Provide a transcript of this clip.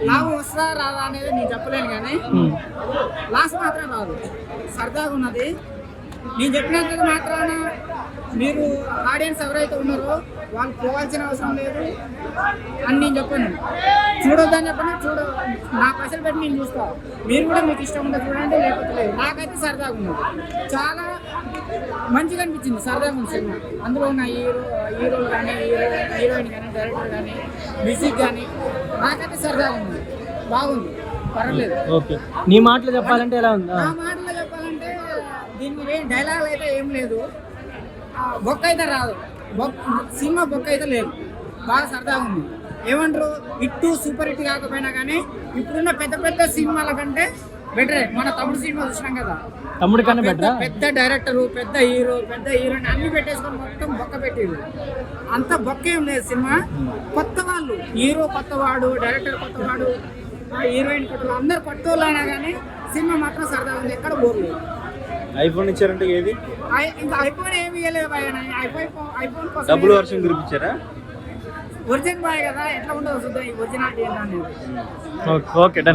లాభం వస్తుందా రాదా అనేది నేను చెప్పలేను, కానీ లాస్ మాత్రం రాదు. సరదాగా ఉన్నది. నేను చెప్పినంత మాత్రాన మీరు ఆడియన్స్ ఎవరైతే ఉన్నారో వాళ్ళు పోవాల్సిన అవసరం లేదు అని నేను చెప్పాను. చూడొద్దని చెప్పినా నా పైసలు పెట్టి నేను చూస్తా. మీరు కూడా మీకు ఇష్టం ఉందో చూడండి, లేకపోతే లేదు. నాకైతే సరదాగా ఉన్నది, చాలా మంచిగా అనిపించింది. సరదాగా ఉంది సినిమా. అందులో ఉన్న హీరోలు కానీ హీరోయిన్ కానీ డైరెక్టర్ కానీ మ్యూజిక్ కానీ నాకైతే సరదాగా ఉంది, బాగుంది, పర్వాలేదు. ఓకే, నీ మాటలు చెప్పాలంటే ఎలా ఉంది? నా మాటలో చెప్పాలంటే దీనికి ఏం డైలాగ్ అయితే ఏం లేదు, బొక్క అయితే రాదు, సినిమా బొక్క అయితే లేదు, బాగా సరదాగా ఉంది. ఏమంటారు, హిట్ సూపర్ హిట్ కాకపోయినా కానీ ఇప్పుడున్న పెద్ద పెద్ద సినిమాల కంటే బెటరే. మన తమ్ముడు సినిమా చూసినాం కదా, తమ్ముడు కన్నా బెటర్. పెద్ద డైరెక్టరు, పెద్ద హీరో, పెద్ద హీరోయిన్ అన్ని పెట్టేసుకొని మొత్తం బొక్క పెట్టేది. అంత బొక్క ఏం లేదు సినిమా. కొత్త వాళ్ళు, హీరో కొత్తవాడు, డైరెక్టర్ కొత్తవాడు, హీరోయిన్ కొత్తవాడు, అందరు కొత్త వాళ్ళు అయినా కానీ సినిమా మాత్రం సరదాగా ఉంది, ఎక్కడ బోర్ లేదు. ఐఫోన్ ఇచ్చారంటే ఏది? ఇంకా ఐఫోన్ ఏమి ఇవ్వలేదు, ఐఫోన్ డబ్బులు వర్షం కురిపించారా? ఒరిజినల్ బాయ్ కదా, ఎట్లా ఉండదు చూద్దాం ఈ ఒరిజినాలిటీ ఏంటనేది. Okay, done.